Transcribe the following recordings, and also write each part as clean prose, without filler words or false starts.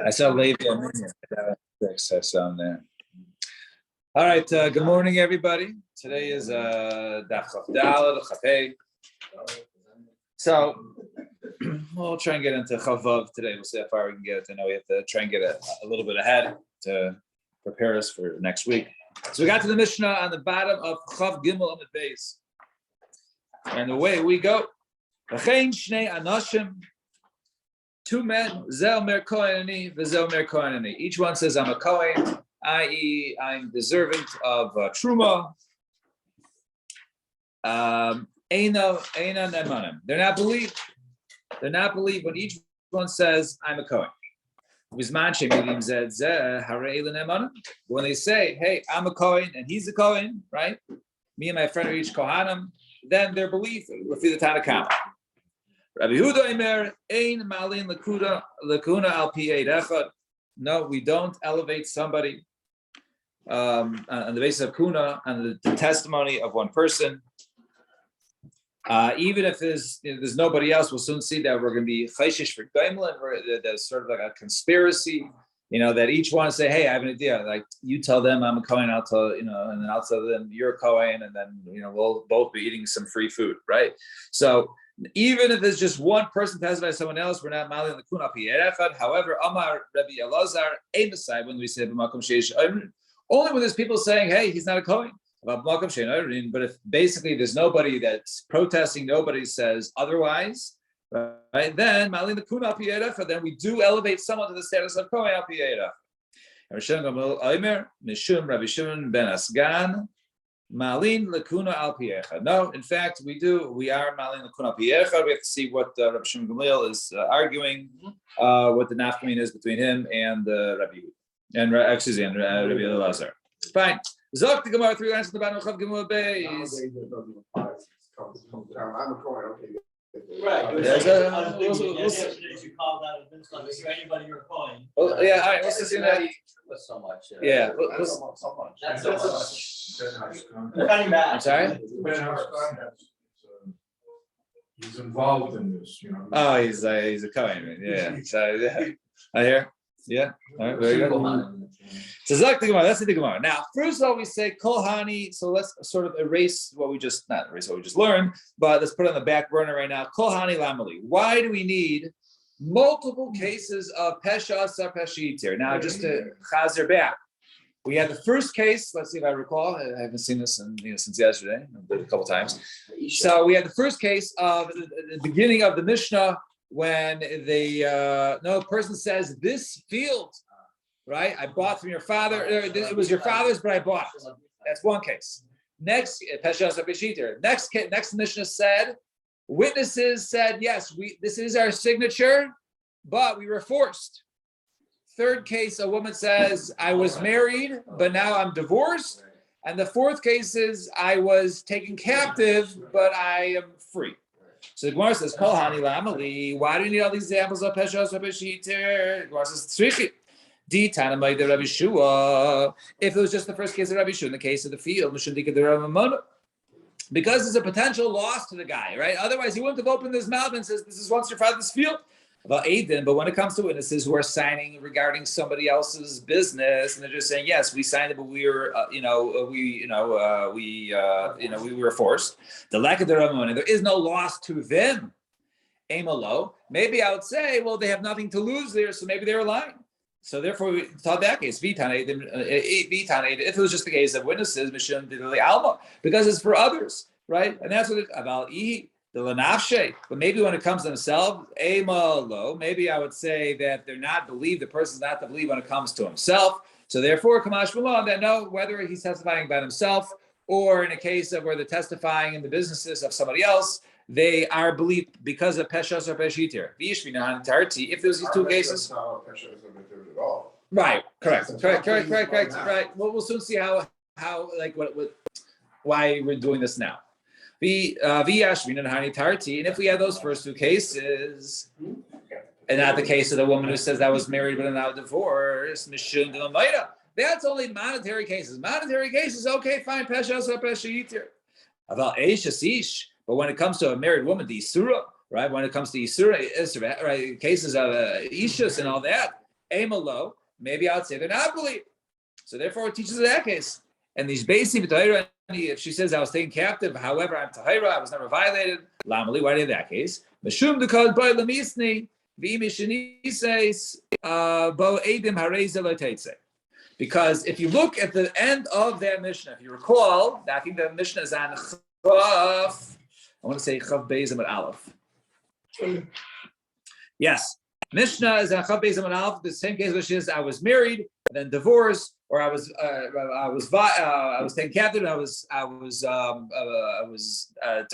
I saw Levi Arminian. I saw him there. All right. Good morning, everybody. Today is Daf Chaf Daled Chafei. So we'll try and get into Chavav today. We'll see how far we can get. I know we have to try and get a little bit ahead to prepare us for next week. So we got to the Mishnah on the bottom of Chav Gimel on the base, and away we go. V'chein shnei anashim. Two men, Zel Mer Kohenani, V'zel Mer Kohenani. Each one says, I'm a Kohen, i.e., I'm deserving of Truma. Eina Nemanim. They're not believed. They're not believed when each one says, I'm a Kohen. When they say, hey, I'm a Kohen and he's a Kohen, right? Me and my friend are each Kohanim, then they're believed. We'll see the Tanakh. Rabbi Yehuda Omer, Ein Malin Lakuna Al Pi Echad. No, we don't elevate somebody on the basis of kuna, on the testimony of one person. Even if there's nobody else, we'll soon see that we're going to be chayshish for Daimler. There's sort of like a conspiracy, that each one say, hey, I have an idea. Like you tell them I'm a Kohen, I'll tell, and then I'll tell them you're a Kohen, and then, we'll both be eating some free food, right? So even if there's just one person testified by someone else, we're not malin the kuna pi erechad. However, Amar Rabbi Elazar Emasai, when we say b'makom sheish oyrin, only when there's people saying, "Hey, he's not a kohen." But if basically there's nobody that's protesting, nobody says otherwise, right? Then malin the kuna pi erechad. Then we do elevate someone to the status of kohen al pi erechad. Mishum Rabbi Shimon ben Asgan. Malin lakuna al piecha. No, in fact, we are malin lakuna al piecha. We have to see what Rabbi Shimon Gamliel is arguing, what the nafkamin is between him and Rabbi Rabbi Elazar. Fine. Zok the Gemara 3 lines at the bottom of Chav Gimel Beis. I'm a Kohen, okay. Right. You called out anybody you're a Kohen. Well, yeah, all right, let's just see that. So much. Yeah. That's so much. I'm sorry? He's involved in this, Oh, he's a Kohen. Yeah. So, yeah. I hear. Yeah. All right, very good. So Zak the Gemara, that's the Gemara. Now, first of all, we say Kohani. So let's sort of not erase what we just learned, but let's put it on the back burner right now. Kohani Lamali. Why do we need multiple cases of Pesha Asar Peshitir? Now, just to chazer back, we had the first case. Let's see if I recall. I haven't seen this since yesterday. I did it a couple times. So we had the first case of the beginning of the Mishnah when the person says this field, right? I bought from your father. It was your father's, but I bought it. That's one case. Next, Pesha Asar Peshitir. Next, Mishnah said, witnesses said, yes, this is our signature, but we were forced. Third case, a woman says, I was married, but now I'm divorced. And the fourth case is, I was taken captive, but I am free. So the Gemara says, Kol Hani Lamali, why do you need all these examples of Pesha Asar Peshitir? The Gemara says, Tzrichi. Di Tanamai de Rabbi Shua. If it was just the first case of Rabbi Shua, in the case of the field, Mishundika de Rabbi Mamona. Because there's a potential loss to the guy, right? Otherwise, he wouldn't have opened his mouth and says, this is once your father's field. About Aiden, but when it comes to witnesses who are signing regarding somebody else's business, and they're just saying, yes, we signed it, but we were, we were forced. The lack of the Ramon, there is no loss to them. Amalo. Maybe I would say, well, they have nothing to lose there, so maybe they're lying. So therefore, we thought that case, if it was just the case of witnesses, because it's for others, right? And that's what it's about. The lanafshe, but maybe when it comes to themselves, maybe I would say that they're not believed. The person's not to believe when it comes to himself. So therefore, kamash v'lo, that no, whether he's testifying about himself or in a case of where they're testifying in the businesses of somebody else, they are believed because of pesha asar peshitir. If there's these two cases, right? Correct. Right. Well, we'll soon see how why we're doing this now. And if we have those first two cases, and not the case of the woman who says I was married but now divorced, that's only monetary cases. Monetary cases, okay, fine, pesha asar peshitir. About but when it comes to a married woman, the isura, right? When it comes to isura, right, cases of ishus and all that, Amalo, maybe I would say they're not believed. So therefore, it teaches in that case. And these basic Tahira, if she says I was taken captive, however, I'm Tahira, I was never violated. Lamali, why in that case? Mashum dekad boy lemisni v'imishini says bo edim hareza lotetze. Because if you look at the end of that Mishnah, if you recall, I think the Mishnah is on Chav. I want to say Chav Beis Amud Aleph. Yes, Mishnah is on Chav Beis Amud Aleph. The same case which is I was married, then divorced, or I was taken captive. I was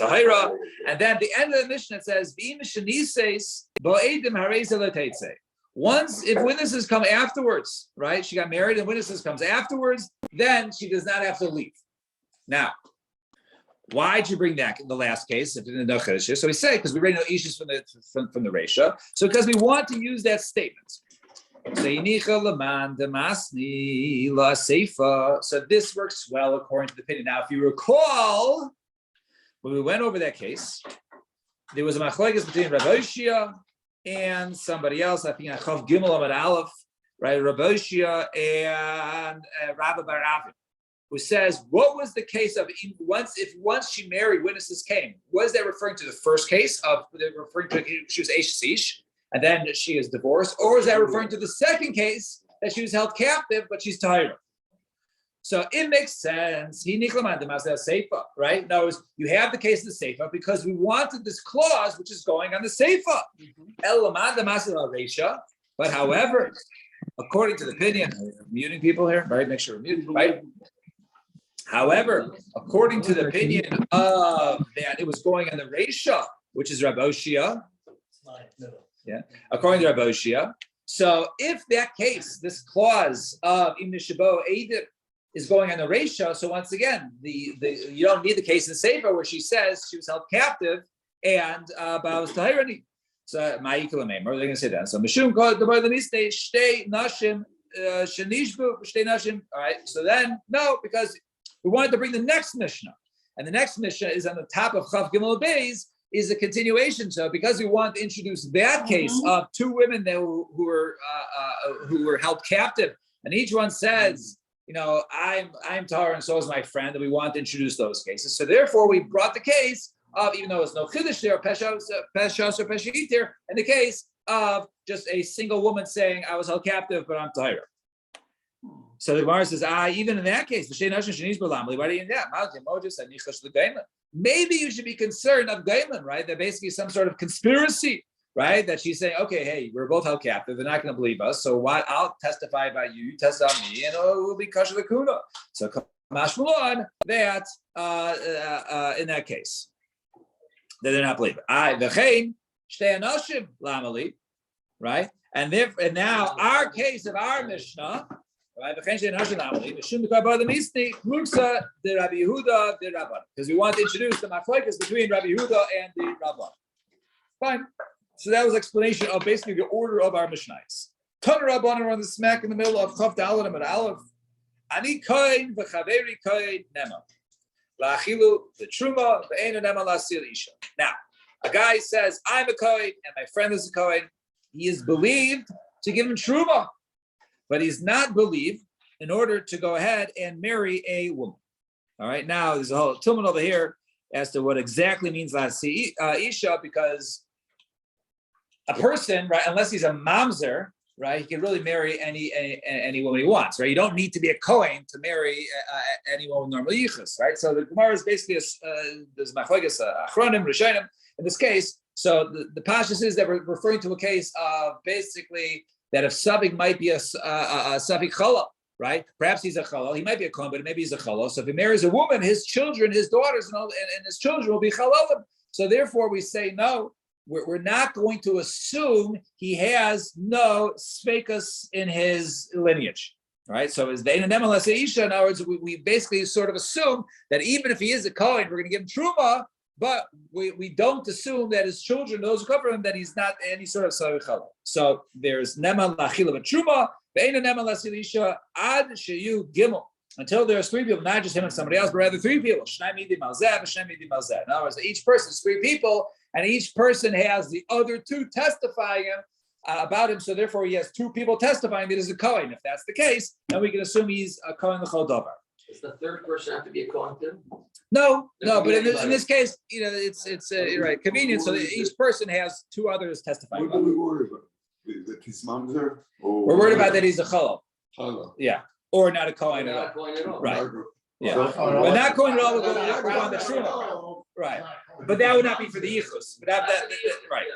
tahira, and then at the end of the Mishnah it says v'im shenises bo'edim hareza lotetze. Once, if witnesses come afterwards, right? She got married and witnesses comes afterwards, then she does not have to leave. Now, why'd you bring that in the last case? So we say, because we already know Ishis from the Resha. So because we want to use that statement. So this works well according to the opinion. Now, if you recall, when we went over that case, there was a machlokes between Rav Oshia and somebody else. I think Chav Gimel Amud Aleph, right? Rav Oshia and Rabbi Bar Avin, who says, what was the case of once she married, witnesses came? Was that referring to the first case of referring to she was Eish Sish, and then she is divorced, or is that referring to the second case that she was held captive, but she's tahira? So it makes sense. He niklamad the seifa, right? Now you have the case of the seifa because we wanted this clause which is going on the seifa. Elamad the resha. But however, according to the opinion, muting people here, right? Make sure we're muted, right? However, according to the opinion of that it was going on the resha, which is Rav Oshia. Yeah, according to Rav Oshia. So if that case, this clause of Im Nishabo Eidim is going on the Resha, so once again, you don't need the case in Sefer where she says she was held captive and was tahirani. So ma'ikol what are they going to say that? So Mishum called the boy the mistake shtei nashim shenishbu shtei nashim. All right. So then no, because we wanted to bring the next Mishnah, and the next Mishnah is on the top of Chav Gimel Beis. Is a continuation. So because we want to introduce that case of two women that who were held captive, and each one says, I'm Tahar and so is my friend, and we want to introduce those cases. So therefore, we brought the case of, even though it's no chiddush there, peshas or peshit there, and the case of just a single woman saying, I was held captive, but I'm Tahir. So the Gemara says, even in that case, why do you in that? Maybe you should be concerned of Gaiman, right? That basically some sort of conspiracy, right? That she's saying, okay, hey, we're both held captive. They're not going to believe us. So what? I'll testify about you. You testify on me, and it will be kasher l'kuna. So mashmalon that in that case, that they're not believing. V'chein shtei anashim lamali, right? And now our case of our Mishnah. Right, because we want to introduce the machlokes between Rabbi Yehuda and the Rabban. Fine. So that was explanation of basically the order of our Mishnayos. Ton Rabban are on the smack in the middle of Chav Dalet and Aleph. Ani kohen v'chaveri kohen nema la'achilu the truma ve'einu nema la'asil isha. Now, a guy says, I'm a kohen and my friend is a kohen. He is believed to give him truma, but he's not believed in order to go ahead and marry a woman. All right, now there's a whole tilman over here as to what exactly means la'asi isha, because a person, right, unless he's a mamzer, right, he can really marry any woman he wants, right? You don't need to be a kohen to marry any woman normally yichus, right? So the Gemara is basically there's machlokes achronim rishonim in this case. So the pashtus is that we're referring to a case of basically that if Savik might be a Savik Chala, right? Perhaps he's a Chala. He might be a Kohen, but maybe he's a Chala. So if he marries a woman, his children, his daughters, and his children will be Chalalim. So therefore, we say no. We're not going to assume he has no Sveikas in his lineage, right? So as Ve'einu nema la'aseh isha, in other words, we basically sort of assume that even if he is a Kohen, we're going to give him Truma. But we don't assume that his children, those who cover him, that he's not any sort of Savichala. So there's Nema Lachila V'Truma, Ve'ena Nema Lasilisha, Ad Sheyu Gimel. Until there's three people, not just him and somebody else, but rather three people. Shnei Midi Malzeh, Shnei Midi Malzeh. In other words, each person is three people, and each person has the other two testifying about him. So therefore, he has two people testifying that he's a Kohen. If that's the case, then we can assume he's a Kohen l'chol davar. Does the third person have to be a Kohen too? No, There no, could but be in this case, it's you're right, convenient. So that each person has two others testifying. What do we worry about? That his mamzer? We're worried about that he's a Chalal, Challah. yeah, or not a Or Kohen at not all. a Kohen at all? Right. Yeah. But But not Kohen at all. We're going the Truma, right? But that would not be for the Yichus. But that right.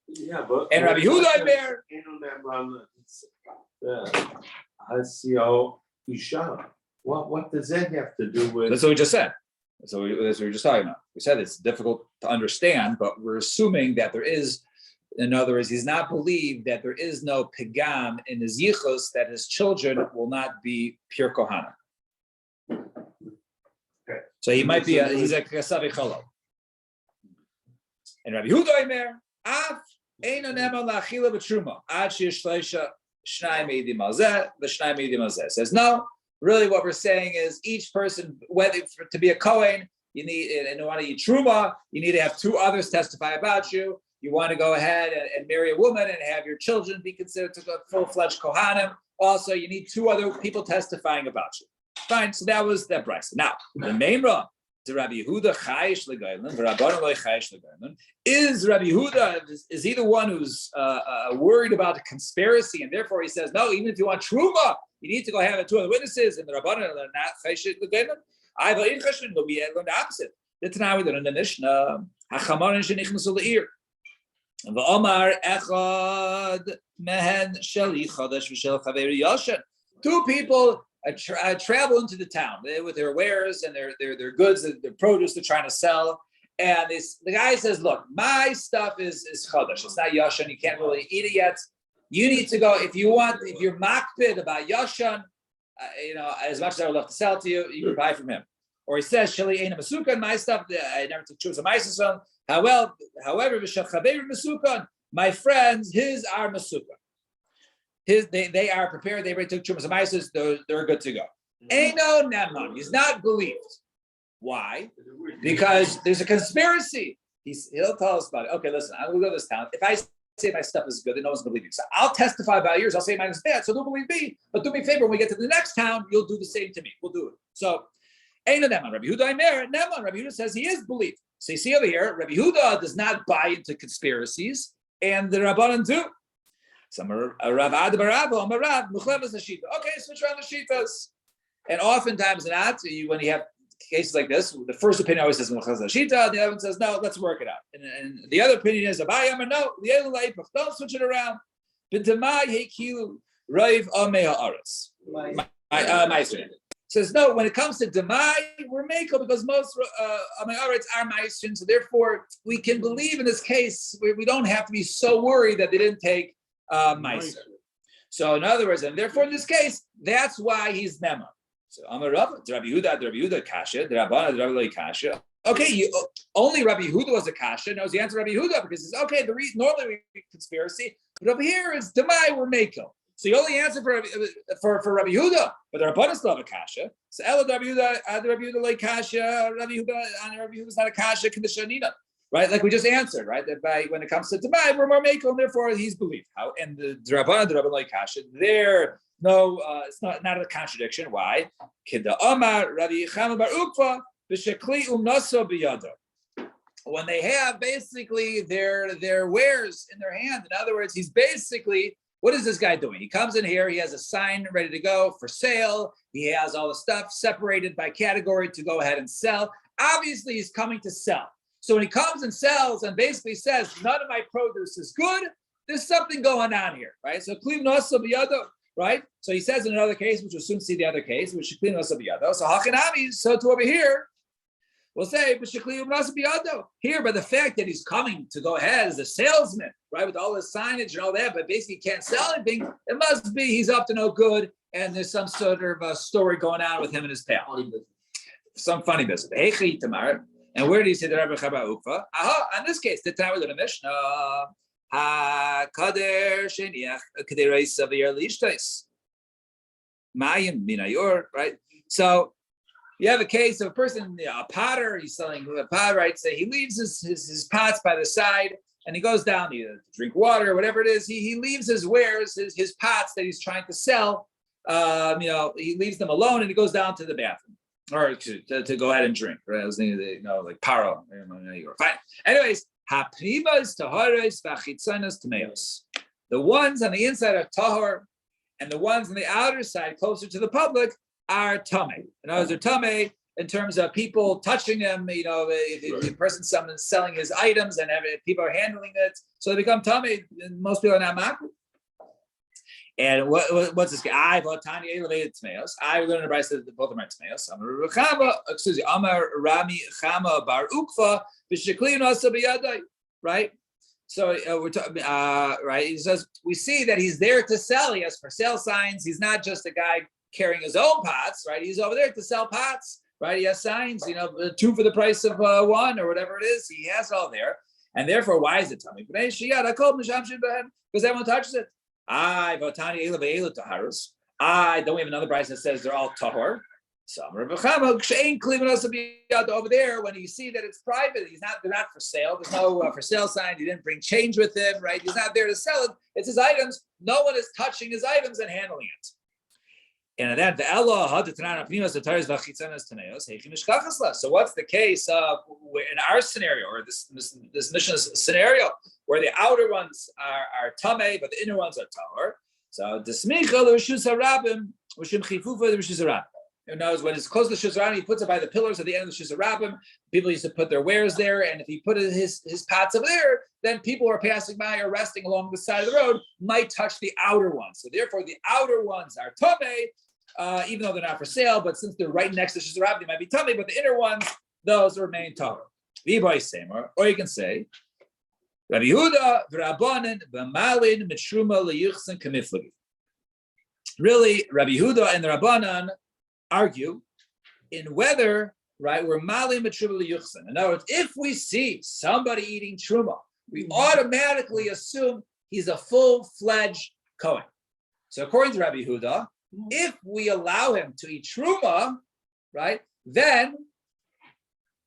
Yeah, but. And Rabbi Yehuda Omer. Hasio Isha. What does that have to do with? That's what we just said. That's what we were just talking about. We said it's difficult to understand, but we're assuming that there is, in other words, he's not believed that there is no pigam in his yichus, that his children will not be pure kohana. So he might be he's a kasavi cholo. And Rabbi Yehuda Omer, af eino nema la'achila b'truma ad sheyishleisha shnai meidim alzeh v'shnai meidim alzeh. Says no. Really, what we're saying is each person, whether to be a Kohen, you need, and you want to eat truma, you need to have two others testify about you. You want to go ahead and marry a woman and have your children be considered to go full-fledged Kohanim. Also, you need two other people testifying about you. Fine, so that was that price. Now, the Meimra, to Rabbi Yehuda chayish legaylin, v'Rabbanan lo chayish legaylin. Is Rabbi Yehuda, is he the one who's worried about the conspiracy, and therefore he says, no, even if you want truma, you need to go have two other witnesses, and the Rabbanan are not chayish legaylin. I thought in chashin will be the opposite. The Tanai we learn in the Mishnah, hachamarin shenichnasu leir, v'omar echad mehen sheli chadash v'shel chaveri yoshen. Two people travel into the town with their wares and their goods, their produce they're trying to sell. And the guy says, look, my stuff is chadash. It's not yashan. You can't really eat it yet. You need to go, if you're makpid about yashan, as much as I would love to sell to you, you can buy from him. Or he says, sheli eina masukan, my stuff, I never took choose a ma'aser. However, v'shel chaveru masukan, my friends, his are masukan. They are prepared. They already took Chumas and Maises. They're good to go. Eino Neman. He's not believed. Why? Because there's a conspiracy. He'll tell us about it. Okay, listen, I'm going to go to this town. If I say my stuff is good, then no one's going to believe me. So I'll testify about yours. I'll say mine is bad. So don't believe me. But do me a favor. When we get to the next town, you'll do the same to me. We'll do it. So Eino Neman. Rabbi Yehuda Omer Neman. Rabbi Yehuda says he is believed. So you see over here, Rabbi Yehuda does not buy into conspiracies, and the Rabbanan do. Some are Rav Ad Barabo, I'm a Rav, Muchlevas Hashita. Okay, switch around the Shitas. And oftentimes when you have cases like this, the first opinion always says Muchlevas Hashita, the other one says, no, let's work it out. And the other opinion is, no, don't switch it around. B'tamai hekilu Rav Amei Ha'aretz. Ma'aser. Says, no, when it comes to Demai, we're Mako because most Amei Ha'aretz are Ma'aser. So therefore, we can believe in this case, we don't have to be so worried that they didn't take Meiser. So in other words, and therefore in this case, that's why he's Nema. So Amar Rav, Rabbi Yehuda Kasha, the Rabbanan Rabbi Kasha. Okay, only Rabbi Yehuda was a Kasha. Knows the answer Rabbi Yehuda because it's okay. The reason normally we read conspiracy, but over here is Demai we're Mako. So you only answer for Rabbi Yehuda, but the Rabbanan still have a Kasha. So Ela Rabbi Yehuda like Kasha, Rabbi Yehuda's not a Kasha Kedushanina. Right, like we just answered, right? That when it comes to Demai, we're more Mako, and therefore he's believed. How and the Rabbanan like Kasha, it's not a contradiction. Why? When they have basically their wares in their hand. In other words, he's basically, what is this guy doing? He comes in here, he has a sign ready to go for sale. He has all the stuff separated by category to go ahead and sell. Obviously, he's coming to sell. So when he comes and sells and basically says, none of my produce is good, there's something going on here, right? So right? So he says in another case, which we'll soon see the other case, which is so Hachanami, so to over here, we'll say, here, by the fact that he's coming to go ahead as a salesman, right, with all his signage and all that, but basically can't sell anything, it must be he's up to no good, and there's some sort of a story going on with him and his pal. Some funny business. And where do you say the Rabbi Chaba Ukva? In this case, the time we learn the Mishnah, Kader Sheniach Kaderei Savir Lishtais. Mayim Minayor, right? So you have a case of a person, a potter, he's selling a pot, right? So he leaves his pots by the side, and he goes down to drink water or whatever it is. He leaves his wares, his pots that he's trying to sell. He leaves them alone and he goes down to the bathroom or to go ahead and drink. Right? I was thinking, like paro. Fine. Anyways, haprimas taharos v'achitzonos tameos. The ones on the inside are tahor, and the ones on the outer side, closer to the public, are tameh. In other words, they're tameh in terms of people touching them. If the person someone's selling his items and people are handling it, so they become tameh. Most people are not makruh. And what's this? I Vatani elevated tmeos. I learned in the Brisa that both of them are tmeos. Amar Rami Chama Bar Ukva b'shekli nasa b'yadai. Right. So we're talking. Right. He says we see that he's there to sell. He has for sale signs. He's not just a guy carrying his own pots. Right. He's over there to sell pots. Right. He has signs. 2 for the price of 1 or whatever it is. He has all there. And therefore, why is it tummy? Because everyone touches it. Don't we have another price that says they're all tahor? Over there, when you see that it's private, they're not for sale. There's no for sale sign. He didn't bring change with him, right? He's not there to sell it. It's his items. No one is touching his items and handling it. And that so what's the case in our scenario, or this mission's scenario, where the outer ones are tameh, but the inner ones are tahor? So the smicha l'rishus harabim u'shem chifufa l'rishus harabim. In other words, when it's close to the Shus Harabim, he puts it by the pillars at the end of the Shus Harabim. People used to put their wares there, and if he put his pots over there, then people who are passing by or resting along the side of the road might touch the outer ones. So therefore, the outer ones are tameh, even though they're not for sale. But since they're right next to Shus Harabim, they might be tameh. But the inner ones, those remain tahor. V'boy semer, or you can say, Rabbi Yehuda v'Rabbanan b'malin mitruma leyuchsin kamiflagi. Really, Rabbi Yehuda and the Rabbanan argue in whether, right, we're malin mitruma leyuchsin. In other words, if we see somebody eating truma, we automatically assume he's a full-fledged Kohen. So according to Rabbi Yehuda, if we allow him to eat truma, right, then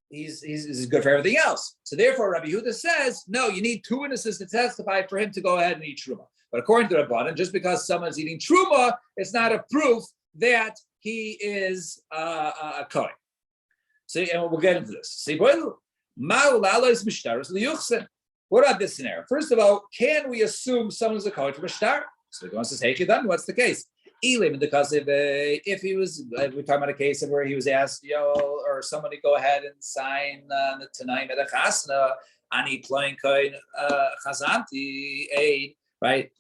he's good for everything else. So therefore, Rabbi Yehuda says, no, you need 2 witnesses to testify for him to go ahead and eat truma. But according to Rabbanan, just because someone's eating truma, it's not a proof that he is a Kohen. So, and we'll get into this. What about this scenario? First of all, can we assume someone's a Kohen from a shtar? So the Gemara says, hey, then what's the case? If he was, we're talking about a case of where he was asked, or somebody go ahead and sign the Tanaim at a chasna, ani ploin koin chazanti aid, right?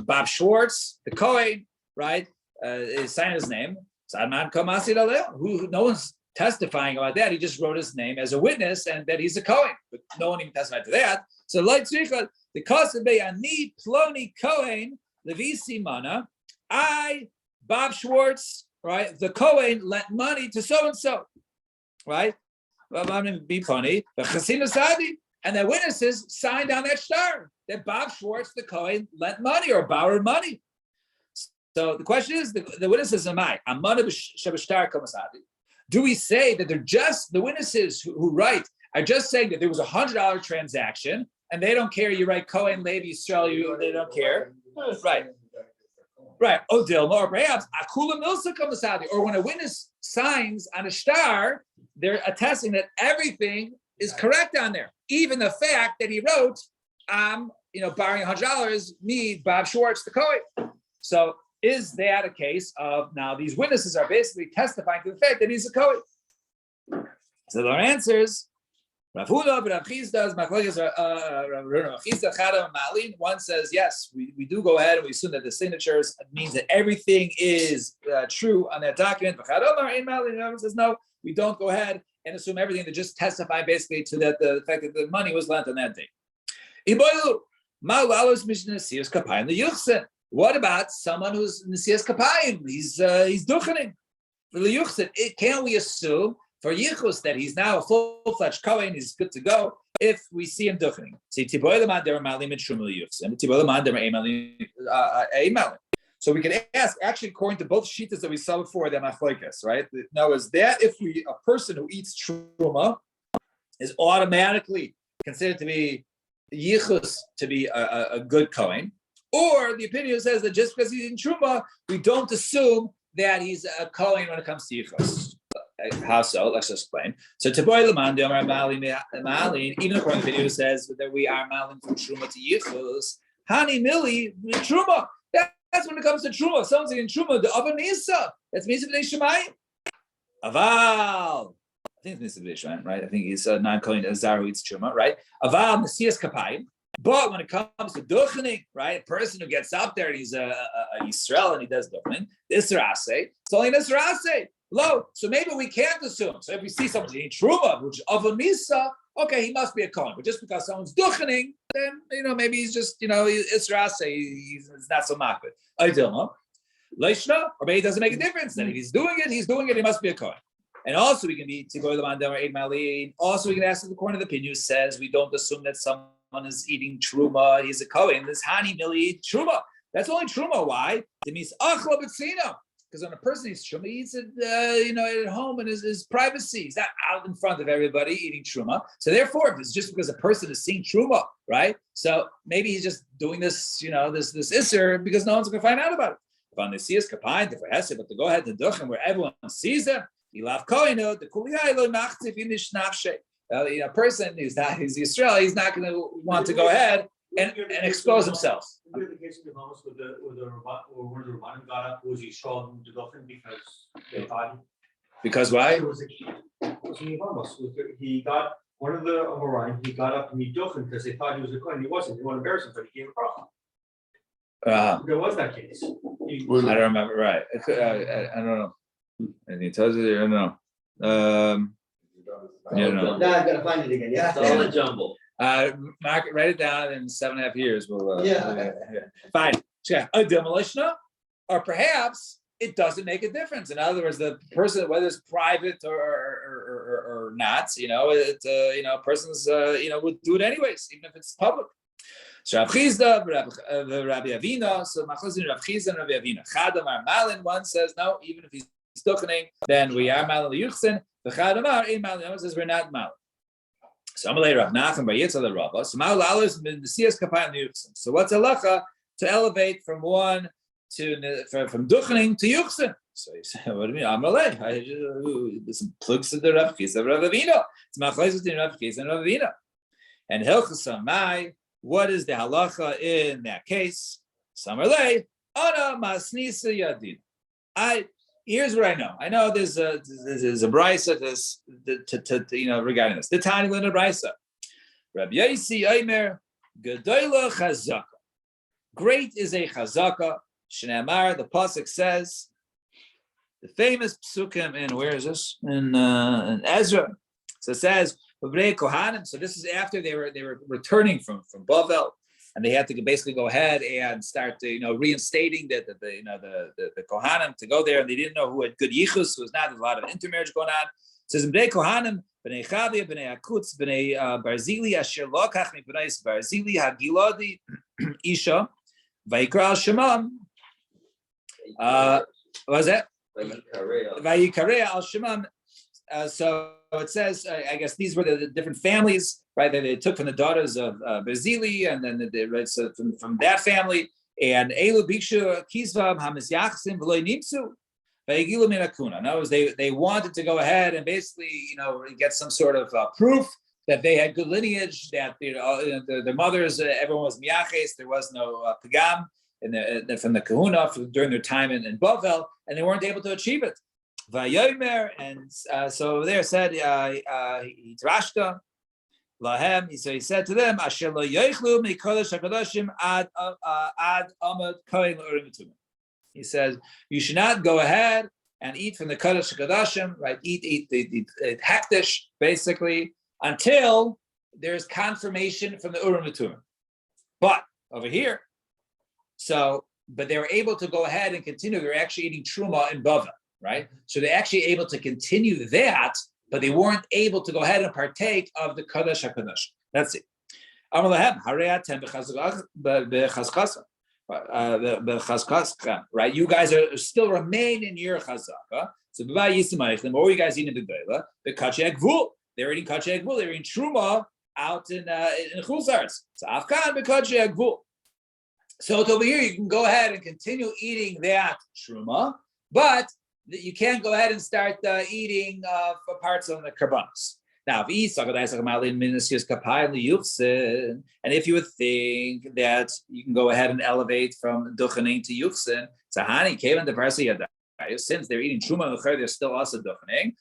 Bob Schwartz, the Kohen, right? Is signing his name. Sadman Kamasi Daleo, who no one's testifying about that. He just wrote his name as a witness and that he's a Kohen, but no one even testified to that. So like the cost of ani ploni Kohen. Levisi mana, Bob Schwartz, right? The Kohen lent money to so and so, right? Be funny, but Chasina Sadi, and the witnesses signed on that shtar that Bob Schwartz, the Kohen, lent money or borrowed money. So the question is, the witnesses am I? Do we say that they're just the witnesses who write are just saying that there was $100 transaction and they don't care? You write Kohen, Levi, Yisrael, they don't care. Right. Oh, Dilma, or perhaps Akula Milsa Kamasadi, or when a witness signs on a shtar, they're attesting that everything is correct on there, even the fact that he wrote, borrowing $100, me, Bob Schwartz, the Kohen. So is that a case of now these witnesses are basically testifying to the fact that he's a Kohen? So their answers. Rav Huda, Rav Chisda, one says, yes, we do go ahead and we assume that the signatures means that everything is true on that document. Another says, no, we don't go ahead and assume everything, to just testify basically to that the fact that the money was lent on that day. What about someone who's Nesias Kapayim? He's duchening. Can we assume for Yichus that he's now a full-fledged Kohen, he's good to go, if we see him duchening? So we can ask, actually, according to both shitas that we saw before, they're machlokes, right? Now, is that if a person who eats truma is automatically considered to be yichus, to be a good Kohen, or the opinion says that just because he's in truma, we don't assume that he's a Kohen when it comes to yichus. How so? Let's explain. So Taboy Laman, even according to the video says that we are malin from truma to yichus. Hani mili truma. That's when it comes to truma. Someone's in truma. The oven isa. That's misa b'nei shemayim. Aval. I think it's misa b'nei shemayim, right? I think he's non kohen azar who eats truma, right? Aval nesias kapayim. But when it comes to duchening, right, a person who gets up there and he's a Yisrael and he does duchening, Isra'ase, it's only an Isra'ase. Low. So maybe we can't assume. So if we see someone eating truma, which of a misa, okay, he must be a kohen. But just because someone's duchening, then maybe he's just Isra'ase, he's not so makbid. I don't know. Leishna, or maybe it doesn't make a difference. Then if he's doing it, he must be a kohen. And also we can be Tigoy Lamandam or Eid Malin. Also we can ask the corner of the opinion says we don't assume that someone is eating truma, he's a kohen. This hani mili truma. That's only truma. Why? It means achla b'tzina. Because when a person eats truma, he eats it, at home in his privacy. He's not out in front of everybody eating truma. So therefore, if it's just because a person is seeing truma, right? So maybe he's just doing this, this isser because no one's going to find out about it. If on the siyas kapayim, if it has to, but to go ahead to duchen where everyone sees them, you love kohenot the kuliyai lo nachtif in nafshe. A person who's Yisrael, he's not going to want to go ahead and expose himself. Would the case of the homeless where one of the Rabbanim got up, was he shown to Duchen because they thought Because why? it was he got one of the Amoraim, he got up and he Duchen because they thought he was a Kohen. He wasn't. They want to embarrass him, but he gave a bracha. There was that case. I don't remember. Right. I don't know. And he tells you, I don't know. No, I've got to find it again. Yeah. It's all a jumble. Mark, write it down in 7.5 years. We'll. Yeah. Fine. A demolition, or perhaps it doesn't make a difference. In other words, the person, whether it's private or not, a person's, would do it anyways, even if it's public. So Rav Chizda, Rabbi Avina, so Machlokas Rav Chizda and Rabbi Avina. Chadamar Malin, one says no, even if he's duchening, then we are Malin Yuchsin. The Chadamar in Malin, one says we're not Malin. So Amalei Rav Nachman by Yitzhak the Rabbah. So Mal Alos min Nesias Kapayim Yuchsin. So what's halacha to elevate from one to from duchening to Yuchsin? So you say, what do you mean? Amalei. This plugs to the Rav Chizda, Rav Avina. It's Machlokas between Rav Chizda and Rav Avina. And Hilchas Mai. What is the halacha in that case? Samarlei, ana masnisa yadin. Here's what I know. I know there's a brisa regarding this. The tiny little brisa. Rabbi Yosi Aimer Gedola Chazaka. Great is a chazaka. Shneimar, the pasuk says, the famous psukim in where is this? In Ezra. So it says. So this is after they were returning from Bavel, and they had to basically go ahead and start reinstating the Kohanim to go there, and they didn't know who had good yichus. There was not a lot of intermarriage going on. It says bnei Kohanim, bnei Chavia, bnei Akutz, bnei Barzili, asher lokach mipnei Barzili hagiladi isha vayikra al shemam. What was that? Vayikra al shemam. So it says, I guess these were the different families, right? That they took from the daughters of Bezili, and then they read from that family. And Elu Bikshu Kizvam Hamisyachsim V'loy Nimsu Vayigilu Minakuna. In other words, they wanted to go ahead and basically, get some sort of proof that they had good lineage, that their mothers, everyone was miyaches, there was no pagam from the kahuna during their time in Bavel, and they weren't able to achieve it. Vayomer, and so there said Hitrashta Lahem. So he said to them, Asher lo yochlu mikodesh hakadoshim ad amad kohen l'urim v'tumim. He says you should not go ahead and eat from the kodesh hakadoshim, right? Eat hektish basically until there's confirmation from the urim v'tumim. But over here, but they were able to go ahead and continue. They were actually eating truma in Bavel. Right, so they're actually able to continue that, but they weren't able to go ahead and partake of the Kadosh HaKadosh. That's it. Right, you guys are still remain in your chazaka. So the more you guys eat in the Gdoila, the Kachei Gvul, they're eating Kachei Gvul, they're eating Truma out in Chulzarts. So Afkan Bekadshei Agvul. So over here, you can go ahead and continue eating that truma, but you can't go ahead and start eating for parts of the karbanos. Now, and if you would think that you can go ahead and elevate from duchening to yuchsin, sahani kevan the since they're eating truma, they're still also duchening.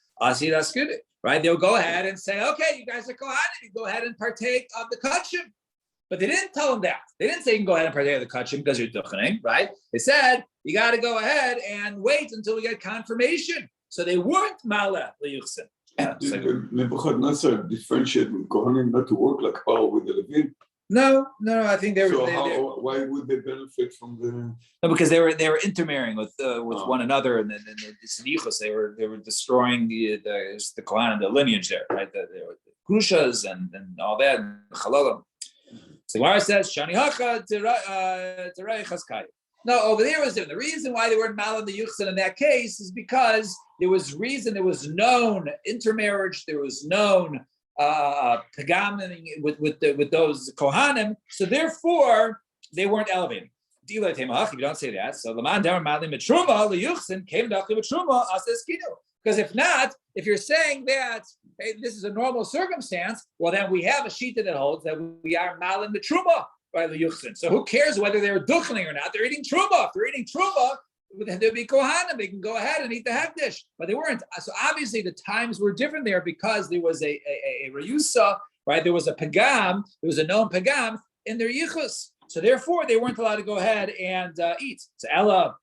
Right? They'll go ahead and say, okay, you guys are kohanim, you go ahead and partake of the kachim. But they didn't tell them that. They didn't say you can go ahead and partake of the kachim because you're duchening, right? They said you got to go ahead and wait until we get confirmation. So they weren't mala leyuchsin. Nebuchadnezzar differentiate with Kohanim not to work like Paul with the Levim. No. I think they were. So why would they benefit from the? No, because they were intermarrying with one another, and then the sedichos. They were destroying the Kohanim, the lineage there, right? The Grushas and all that, and Chalalim. So Gemara says, Shani Hacha Terai Chaskaya. No, over there was different. The reason why they weren't mal in the Yuchsin in that case is because there was known intermarriage, there was known pagamin with those Kohanim, so therefore they weren't elevating. If you don't say that, so Laman Damar Malim Mitruma, the Yuchsin came to Mitruma Aseskino. Because if not, if you're saying that hey, this is a normal circumstance, well then we have a shita that holds that we are Malim Mitruma by the Yuchsin. So who cares whether they're duchening or not? They're eating truma. If they're eating truma, they'll be kohanim. They can go ahead and eat the hekdesh, but they weren't. So obviously the times were different there because there was a reyusa, right? There was a pagam. There was a known pagam in their yichus. So therefore they weren't allowed to go ahead and eat. So Ella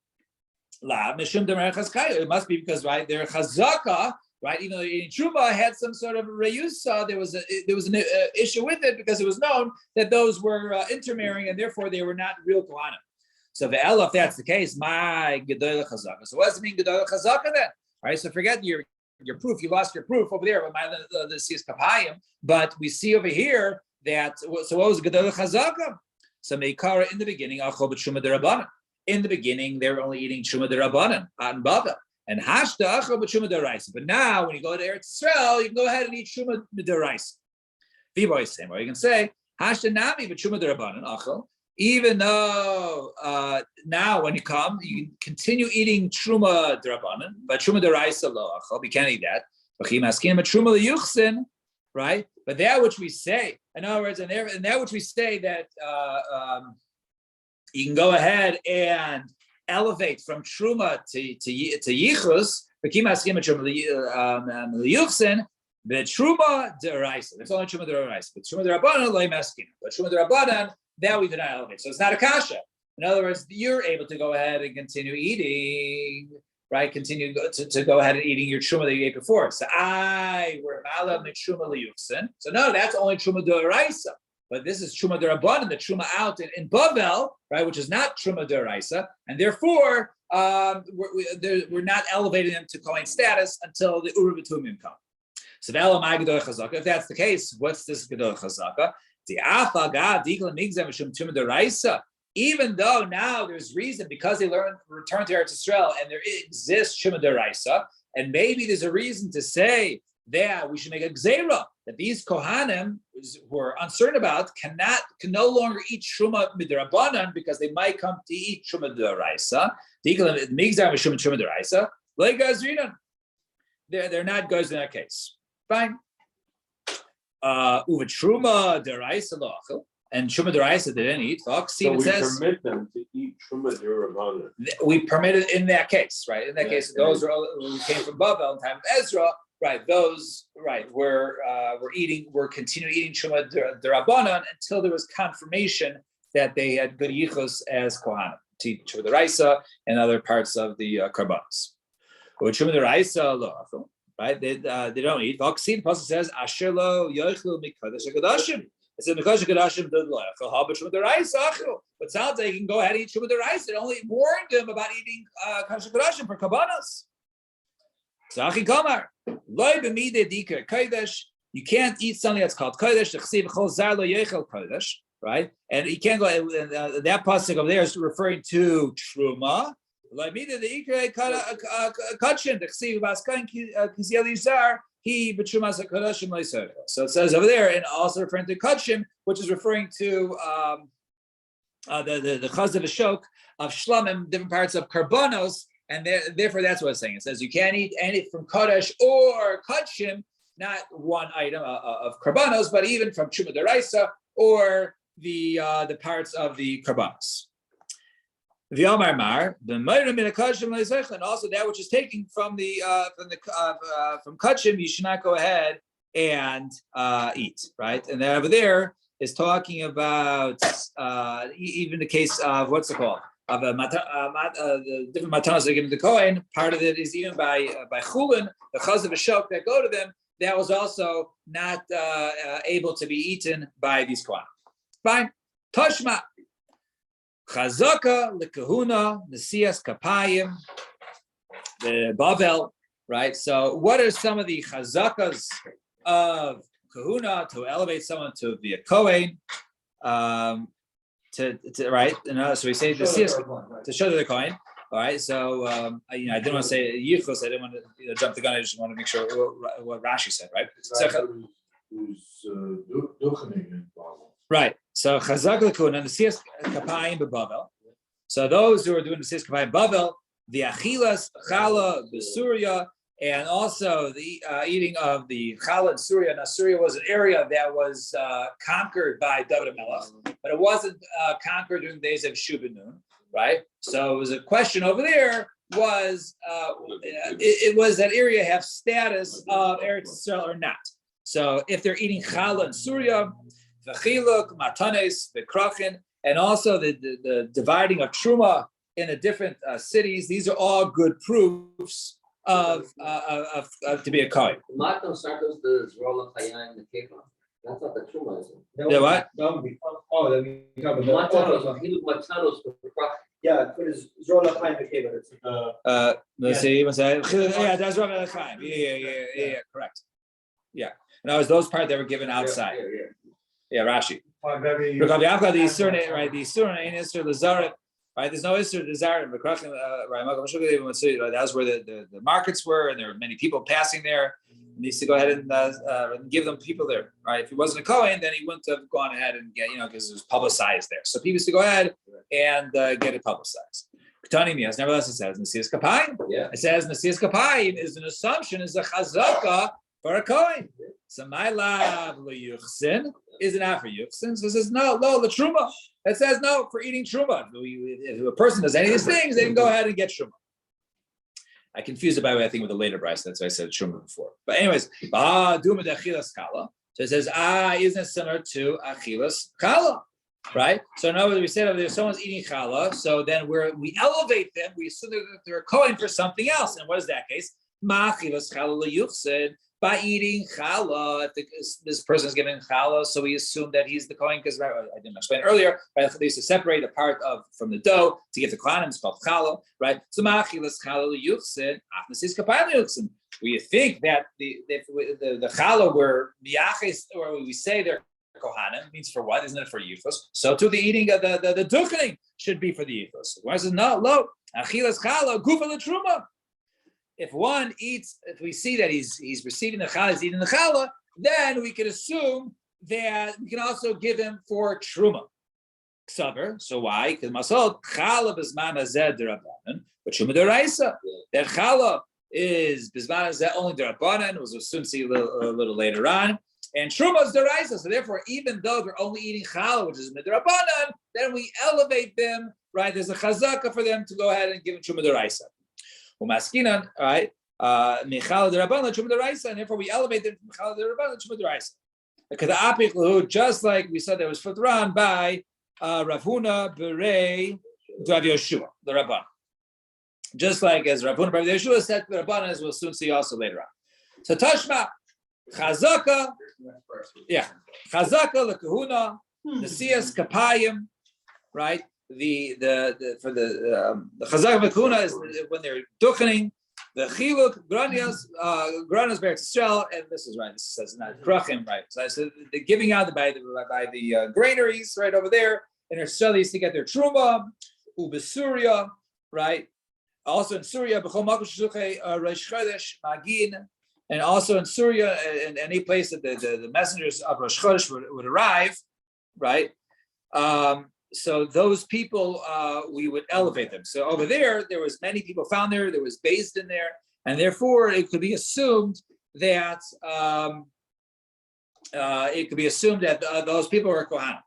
la mishum demer chazkaya. It must be because right their chazaka. Right, even though eating truma had some sort of reyusa, there was an issue with it because it was known that those were intermarrying and therefore they were not real kohanim. So ve'ela, if that's the case, my gedolah chazaka. So what does it mean gedolah chazaka then? All right, so forget your proof. You lost your proof over there with my the siyas kapayim, but we see over here that. So what was gedolah chazaka? So meikara in the beginning achol b'truma derabanan. In the beginning, they were only eating truma derabanan and bava. And hashta achal b'truma deraisa. But now, when you go to Eretz Yisrael, you can go ahead and eat truma deraisa. Viboy same way you can say hashta nami b'truma derabanan achal. Even though now, when you come, you can continue eating truma derabanan, but truma deraisa lo achal. We can't eat that. B'chim askin b'truma liyuchsin, right? But that which we say, in other words, and that which we say that you can go ahead and elevate from truma to yichus, the truma deraisa. That's only truma deraisa. But truma derabanan loy maskin. But truma derabanan that we do not elevate. So it's not a kasha. In other words, you're able to go ahead and continue eating, right? Continue to go ahead and eating your truma that you ate before. So we're mala truma liyuchsin. So no, that's only truma deraisa. But this is truma derabanan, the truma out in Bavel, right, which is not truma deraisa, and therefore we're not elevating them to kohen status until the Uru B'Tumim come. So if that's the case, what's this gedolah chazaka? Even though now there's reason because they return to Eretz Yisrael and there exists truma deraisa, and maybe there's a reason to say that we should make a gzeira that these kohanim who are uncertain about can no longer eat truma midrabanan because they might come to eat truma deraisa. They're not goes in that case. Fine. Uva truma deraisa loachel and truma deraisa they didn't eat. So we permit them to eat truma derabanan. We permit it in that case, right? In that case, those who came from Bavel in time of Ezra. Right, those we're continuing eating truma derabanan until there was confirmation that they had good yichus as kohanim to eat truma deraisa and other parts of the karbanos. But truma deraisa lo, right? They don't eat. The pasuk says asher lo yochlu mikodesh hagadashim. It says mikodesh hagadashim did lo yochel haba truma deraisa achil. But it sounds like you can go ahead and eat truma deraisa. It only warned them about eating kodesh hagadashim for karbanos. Zachi Kamar, loy b'midei dikar kodesh. You can't eat something that's called kodesh. Chsiv chol zar lo yechel kodesh, right? And you can't go. That pasuk over there is referring to truma. Loy b'midei dikar kachin. Chsiv vaskain kiziel yizar he b'trumas hakodashim leisachel. So it says over there, and also referring to kodshim, which is referring to the chaz of ashok of shlamim, different parts of karbonos, and therefore that's what it's saying. It says you can't eat any from kodesh or kodshim, not one item of karbonos, but even from truma deraisa or the parts of the karbonos. The Omar Mar, the Meirim in a Kodshim leizachel, and also that which is taken from from Kodshim, you should not go ahead and eat, right? And then over there is talking about even the case of what's it called of the different matanos that are given to the Kohen. Part of it is even by chulin, the chaz of a shok that go to them. That was also not able to be eaten by these Kohen. Fine, Toshma. Chazaka, lekahuna, nesias kapayim, the Bavel, right? So, what are some of the chazakas of kahuna to elevate someone to be a kohen? To right? So we say nesias to show the kohen. All right. So I didn't want to say yichus. I didn't want to jump the gun. I just want to make sure what Rashi said, right? Who's duchening involved. Right. So chazak lekuna nesias kapayim bebavel. So those who are doing nesias kapayim bavel, the achilas chala besuria, and also the eating of the chala in Syria. Now Syria was an area that was conquered by David HaMelech, but it wasn't conquered during the days of Shubanun, right? So it was a question over there. Was it was that area have status of Eretz Yisrael or not? So if they're eating chala in Syria, the chiluk, matanes, the krachin, and also the dividing of truma in the different cities. These are all good proofs of to be a kohen. Matos aren't those the Zrola Chaya and the Kefa? That's not the truma, is it? The what? That we talk about Matanos, Hiluk Matanos, yeah, but it's Zrola Chaim Bekeva. It's Let's see. Yeah, that's Rabbi Chaim. Yeah, correct. Yeah, and that was those parts that were given outside. Yeah, Rashi. very. The Isur, right? The Isur ain't Isur Lazaret, right? There's no Isur Lazaret. Right? That's where the markets were, and there were many people passing there. He needs to go ahead and give them people there, right? If he wasn't a Kohen, then he wouldn't have gone ahead and get, because it was publicized there. So people used to go ahead and get it publicized. Nevertheless, it says Nesias Kapayim. Yeah. It says Nesias Kapayim is an assumption, is a chazaka for a Kohen. So my love leyuchsin is it not for yuchsin? So it says no, the truma. It says no for eating truma. If a person does any of these things, they can go ahead and get truma. I confused it by the way, I think with the later Bryce. That's why I said truma before. But anyways, duma de achilas chala. So it says isn't it similar to achilas chala, right? So in other words, we said if there's someone's eating chala, so then we elevate them. We assume that they're a kohen for something else. And what is that case? Ma achilas chala leyuchsin. By eating challah, if this person is given challah, so we assume that he's the kohen because I didn't explain earlier. Right? They used to separate a part from the dough to give the kohanim. It's called challah, right? So machilas challah liyuchsin, afnasis kapayim liyuchsin. We think that the challah were miyaches, or we say they're kohanim means for what? Isn't it for yichus? So too the eating of the duchening should be for the yichus. Why says no? Lo achilas challah gufa l'truma. If one eats, if we see that he's receiving the challah, he's eating the challah, then we can assume that we can also give him for truma. Ksaver. So why? Because masol challah bisman hazeh derabanan, but truma deraisa. That challah is bisman hazeh only derabanan. We'll soon see a little later on. And truma is deraisa. So therefore, even though they're only eating challah, which is midrabanan, then we elevate them. Right? There's a chazaka for them to go ahead and give him truma deraisa. Umaskinan, all right, Michal Derabanan Truma Deraisa, and therefore we elevate them from Michal Derabanan Truma Deraisa. Because the apiklu, just like we said, that was futran by Rav Huna Berei Rav Yoshua, the Rabban. Just like as Rav Huna Berei Yoshua said, the Rabban, as we'll soon see also later on. So Tashma, Chazaka, Chazaka lekahuna, Nesias Kapayim, right? The chazak v'kuna is when they're duchening, the chiluk granias beretz Yisrael, and this is right. This says not krachim, right? So they're giving out by the granaries right over there, and they're used to get their truma, ubesuria, right? Also in Syria, b'chol makom sheshuchei Rosh Chodesh magin, and also in Syria, and any place that the messengers of Rosh Chodesh would arrive, right? So those people, we would elevate them. So over there was many people found there. There was based in there, and therefore it could be assumed that those people were Kohanim.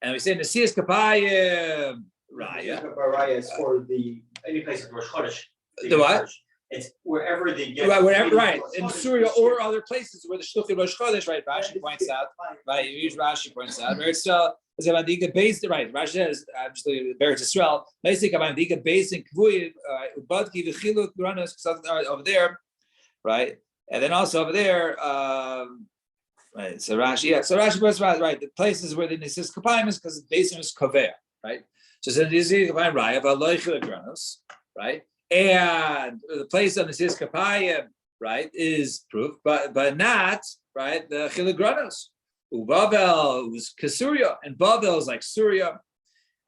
And we say Nesias Kapayim Raya. Raya is for Any place in Rosh Chodesh. The what? It's wherever they get. Right, wherever, right, in Syria or other places where the Shluchim Rosh Chodesh, right? Rashi points out, right? Rashi points out, right? So it's about the base, right? Rashi says, actually, Beretz Yisrael. Basically, about the base in Kvui, Ubadki v'Chiluk Granos over there, right? And then also over there, right? So Rashi, yeah. So Rashi points out, right? The places where the Nisis Kapayim is because the base is Kovea, right? So the Nisis Kapayim Raya v'Aloichiluk Granos, right? And the place on the Sis Kapayim, right, is proof, but not, right, the Chiligranos. Bavel was Kasuria, and Bavel is like Syria.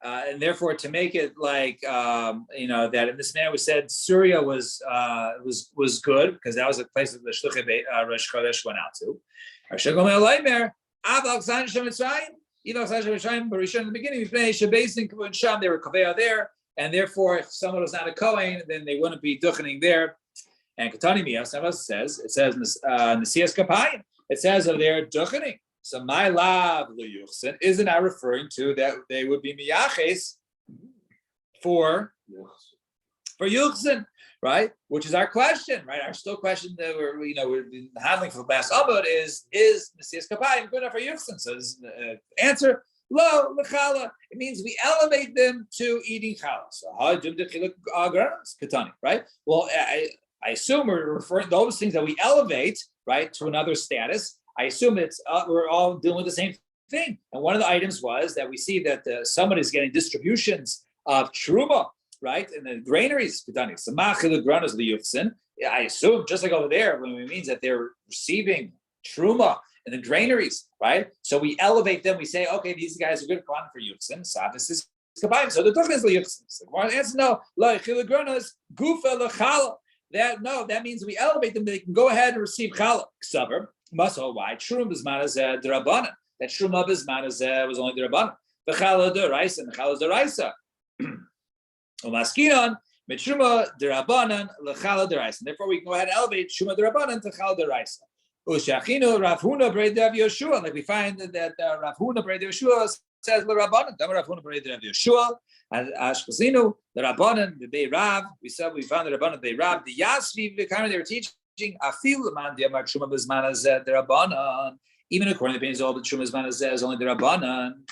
And therefore, to make it like, that in this manner we said Syria was good, because that was a place that the Shluchim Rosh Chodesh went out to. In the beginning, they were Kaveh there. And therefore, if someone was not a Kohen, then they wouldn't be duchening there. And Katani Miyas says, Nesias Kapayim. It says over there, duchening. So my lav liyuchsin isn't I referring to that they would be miyaches for yuchsin, right? Which is our question, right? Our still question that we're handling for the last abud is Nesias Kapayim good enough for yuchsin? So the answer. Lo lechala. It means we elevate them to eating challah. So katani, right? Well, I assume we're referring to those things that we elevate, right, to another status. I assume it's we're all dealing with the same thing. And one of the items was that we see that somebody's getting distributions of truma, right, in the granaries. Katani. I assume just like over there, when it means that they're receiving truma in the granaries, right? So we elevate them. We say, okay, these guys are good for Yuchsin. So this is Kabayim. So the Tuchn is Yuchsin. The answer no. That means we elevate them. They can go ahead and receive challah. Ksaber. Muscle. Why? Shrum bisman is derabanan. That shrum of bisman was only derabanan. The challah deraisa and the challah deraisa. Umaskinon mitruma derabanan lechallah deraisa. Therefore, we can go ahead and elevate shuma derabanan to challah deraisa. Ushachinu Rav Huna B'rei Rav Yoshua, like we find that Rav Huna B'rei Yoshua says the Rabbanan. Dam Rav Huna B'rei Rav Yoshua, Ashkezinu the Rabbanan the Bei Rav. We found the Rabbanan Bei Rav. The Yasvi the kind they were teaching Afil Man the Amar Shuma B'Zman Azeh the Rabbanan. Even according to the all the Shuma B'Zman Azeh is only the Rabbanan.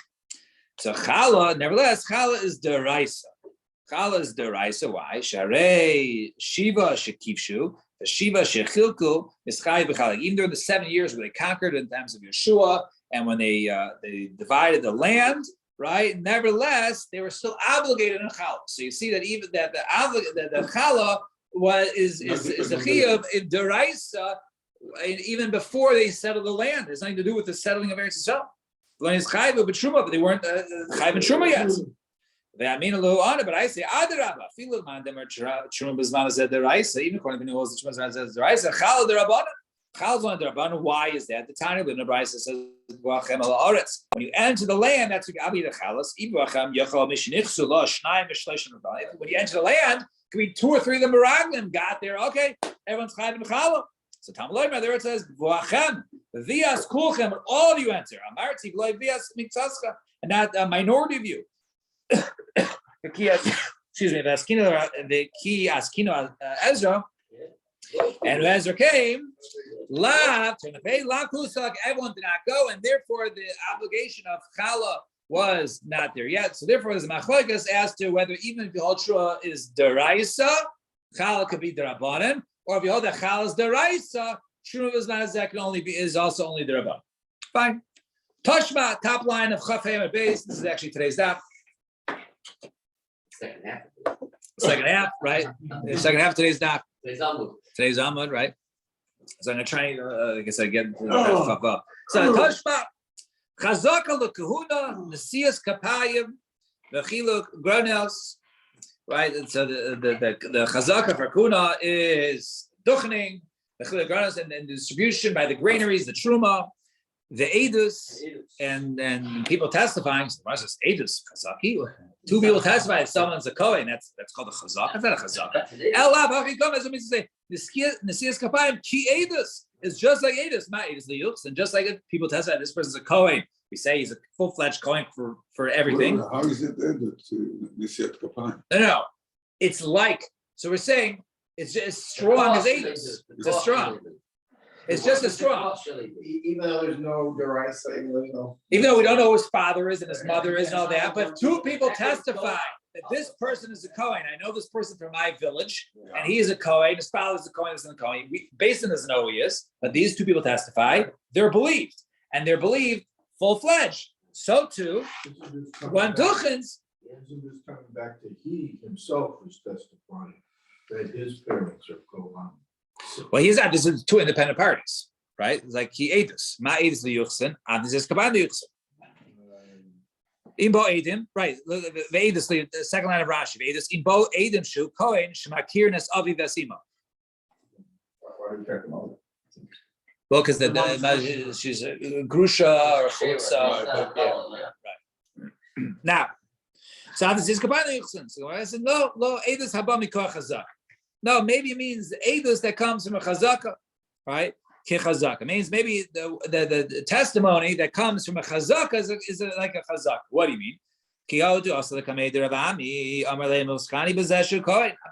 So Chala, nevertheless, Chala is deraisa. Chala is deraisa. Why? Sharei Shiva Shekivshu. The Shiva Shechilku is Chai B'Chalak. Even during the 7 years where they conquered in times of Yeshua, and when they divided the land, right? Nevertheless, they were still obligated in Chala. So you see that even that the Chala is the Chiyuv in Deraisa, even before they settled the land. There's nothing to do with the settling of Eretz Yisrael. But they weren't Chai and Truma yet. I mean a little on it, but I say Adarabba. Feel man them Truma B'Zman Azeh Deraisa. Even according to the Truma B'Zman Azeh Deraisa, Chal Derabbanan. Chal's on Derabbanan. Why is that? The Tanya of the Nebraisa says V'achem Al Haaretz. When you enter the land, that's what Abi the Chalas. Ibrahim Yachal Mishnichsu Lo Shnayim Mishleishim Rabbanim. When you enter the land, it could be 2 or 3 of the Meraglim got there. Okay, everyone's Chayv and Chala. So Talmud Loimer there it says V'achem V'vias Kulchem. All of you enter. Amarti V'loi V'vias Miktascha, and not a minority of you. The key Askino Ezra, and when Ezra came, everyone did not go, and therefore the obligation of Chala was not there yet. So therefore, there's a machlokas as to whether even if the whole Shua is deraisa, Chala could be derabanan, or if you hold that Chala is deraisa, Shua is not that can only be is also only derabanan. Fine. Tashma, top line of Chaf Hayim base. This is actually today's daf. Second half, right? The second half of today's daf. Today's Amud, right? So I'm gonna try. I guess I get fuck up. So Tashma, Chazaka lekahuna Nesias Kapayim v'chiluk Gronels, right? And so the Chazaka for Kuna is duchening, the chilei granos and the distribution by the granaries, the truma, the edus, and people testifying. So what's this edus chazaki? Two people testify that someone's a kohen. That's called a chazak. That's not a chazaka. Elav hachikom as it means to say nesias kapayim ki edus is just like edus, not edus liyuchs, and just like if people testify this person's a kohen. We say he's a full-fledged kohen for everything. How is it added to Nisiat Kapayim? No. It's like, so we're saying it's just as strong as edus. It's as strong. It's just as strong. Even though there's no derisa, there's no. Even though we don't know who his father is and his mother is and all that, but two people testify that this person is a Kohen. I know this person from my village, and he is a Kohen. His father is a Kohen, isn't a Kohen. Basin doesn't know who he is, but these two people testify. They're believed, and they're believed full-fledged. So too, when Duchens. This is coming back to he himself was testifying that his parents are Kohan. Well, he's not. This is two independent parties, right? It's like he ate this. Ma ate the yuchsin, and this is kaban the yuchsin. Imbo edim, right? Ve'edus, the second line of Rashi. Ve'edus imbo edim shu kohen shemakirnes avi vesimo. Why are you talking about? Well, because she's a grusha or chutza. Now, so this is kaban the yuchsin. So I said, no, edus haba mikor chazak. No, maybe it means the edus that comes from a chazaka, right? Chazaka means maybe the testimony that comes from a chazaka is like a chazaka. What do you mean? I'm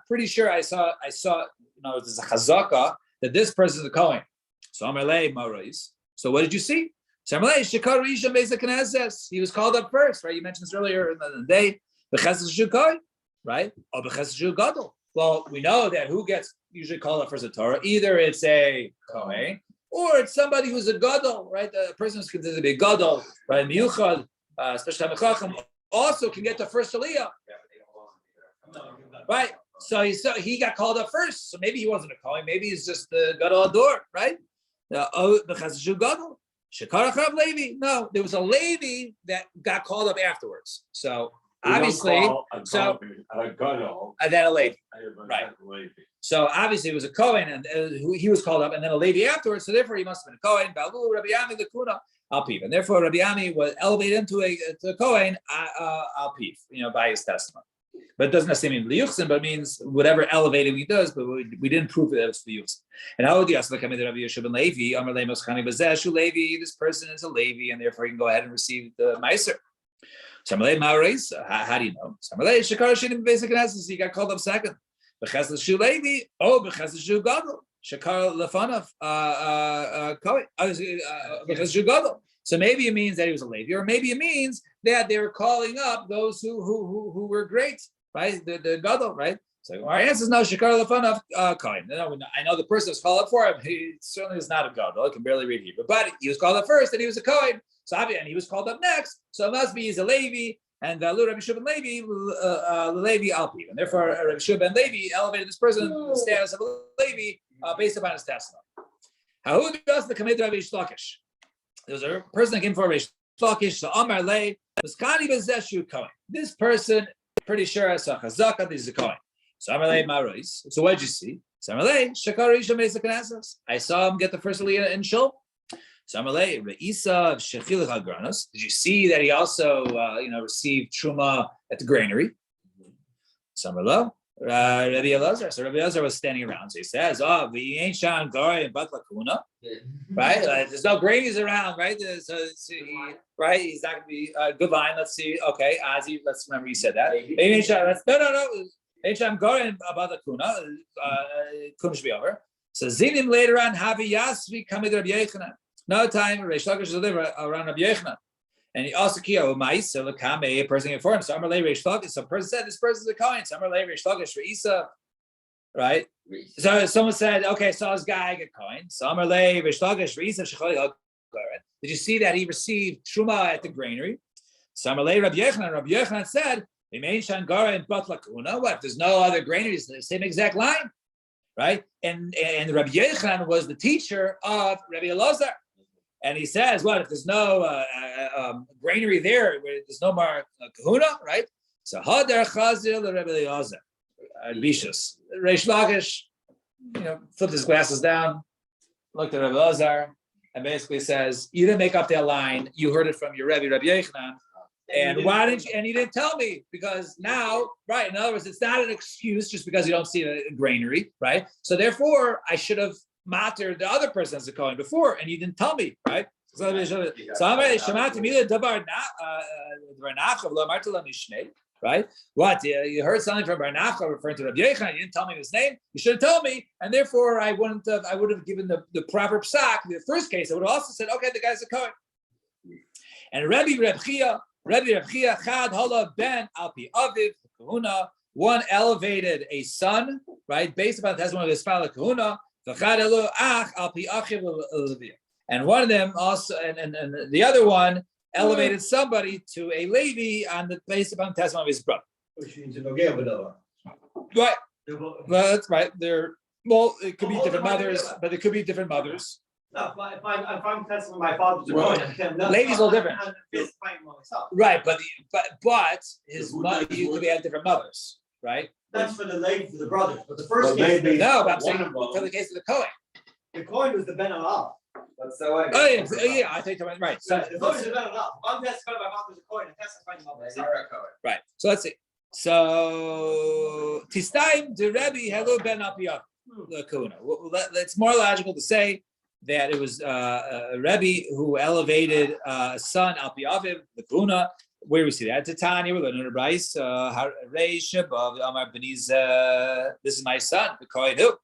pretty sure I saw. There's a chazaka that this person is a kohen. So So what did you see? He was called up first, right? You mentioned this earlier in the day. Right? Well, we know that who gets usually called up for the Torah. Either it's a kohen or it's somebody who's a gadol, right? The person who's considered to be a gadol, right? Miyuchad, especially Chacham, also can get the first aliyah, right? So he got called up first. So maybe he wasn't a kohen. Maybe he's just the gadol ador, right? The gadol. Shekarachav Levi. No, there was a Levi that got called up afterwards. So obviously, and then a Levi, right? So obviously it was a Kohen, and he was called up, and then a Levi afterwards. So therefore, he must have been a Kohen. Balu Rabbi Ami Lekuna Alpiv, and therefore Rabbi Ami was elevated into a Kohen Alpiv, by his testimony. But it doesn't necessarily mean liyuchsin, but means whatever elevating he does. But we didn't prove that it was liyuchsin. And how would you ask the Rabbi Yeshua ben Levi? Amar le'moschani bazeshu Levi. This person is a Levi, and therefore he can go ahead and receive the meiser. How do you know? He got called up second. B'chesed Levi, b'chesed gadol. Shekar lefanav b'chesed gadol. So maybe it means that he was a Levi, or maybe it means that they were calling up those who were great, right? The gadol, right? So our answer is no. Shekar lefanav kohen. No, I know the person was called up for him. He certainly is not a gadol. I can barely read Hebrew, but he was called up first, and he was a kohen. So and he was called up next, so it must be he's a Levi, and Rabbi Yeshua ben Levi, Levi Alpi, and therefore Rabbi Yeshua ben Levi elevated this person to the status of a Levi based upon his testimony. How does the Kamei Rabbi Shlakish? There was a person that came for Rabbi Shlakish, so Amar Le was Kani Bezeshu Kohen. This person, pretty sure I saw Chazaka, this is a Kohen. So Amar Le Marois. So what did you see? So Amar Le Shekar Risha Mesa Knesses. I saw him get the first aliyah in Shul. Did you see that he also, received truma at the granary? Samalo, Rabbi Elazar. So Rabbi Elazar was standing around. So he says, we ain't Shan Gari and Batlakuna, right? There's no granies around, right? Right? He's not going to be a good line. Let's see. Okay, Azi, let's remember you said that. No. Ain't Shan Gari and Batlakuna. Couldn't be over. So Zinim later on, Havi Yasvi Kamid Rabbi Yechanan. Another time, Reish Lakish was around Rabbi Yochanan, and he also kiyo ma'isa lekame, a person came for him. So Amar Le Reish Lakish. So a person said this person is a kohen. So Amar Le Reish Lakish Reisa, right? So someone said, okay, so this guy get kohen. So Amar Le Reish Lakish Reisa shechali. Did you see that he received truma at the granary? So Amar Le Rabbi Yochanan. Rabbi Yochanan said, "Imein shangara and batlakuna." What? There's no other granaries. The same exact line, right? And Rabbi Yochanan was the teacher of Rabbi Elazar. And he says, what, if there's no granary there, where there's no more kahuna, right? So, Hadar Chazil, Rabbi Elazar, Bishus. Reish Lakish, flipped his glasses down, looked at Rabbi Elazar and basically says, you didn't make up that line. You heard it from your Rebbe, Rabbi Yochanan. And why didn't you? And you didn't tell me, because now, right? In other words, it's not an excuse just because you don't see a granary, right? So therefore, I should have mattered the other person as a Kohen before, and you didn't tell me, right? So I'm Shamati Mila Dabar Nachav Lo Amarta Lo Mishnei, right? What? You heard something from Bar Nachav referring to Rabbi Yochanan. You didn't tell me his name. You should have told me, and therefore I would have given the proper psak. In the first case, I would have also said, okay, the guy's a Kohen. And Rabbi Chia Chad Hala Ben Alpi Aviv Kahuna. One elevated a son, right, based upon the testimony of his father Kahuna. V'chad Elu Ach Alpi Achiv Levi. And one of them also, and the other one elevated somebody to a Levi on the based upon the testimony of his brother. Which means no gay, but Right. Well, that's right. It could be different mothers, but it could be different mothers. No, if I'm testing my father's a Well, Kohen, ladies are different. I'm fighting myself. Right, but his mother, you could have different mothers, right? That's for the lady, for the brothers, but the first But case, maybe- No, but I'm saying One of them- for the case of the Kohen. the Kohen was the Ben Alal. That's the way. Oh yeah, I think right. So The Kohen is the Ben Alal. If I'm testifying my father's a Kohen, I'm testifying my myself. right. So let's see. So Tistaim de Rebbe Hello Ben Apiyah the Kuna. It's more logical to say that it was a Rebbe who elevated a son Alpiyaviv the Kuna. Where do we see that? Titania, we're learning Bryce. This is my son, the Kohen who,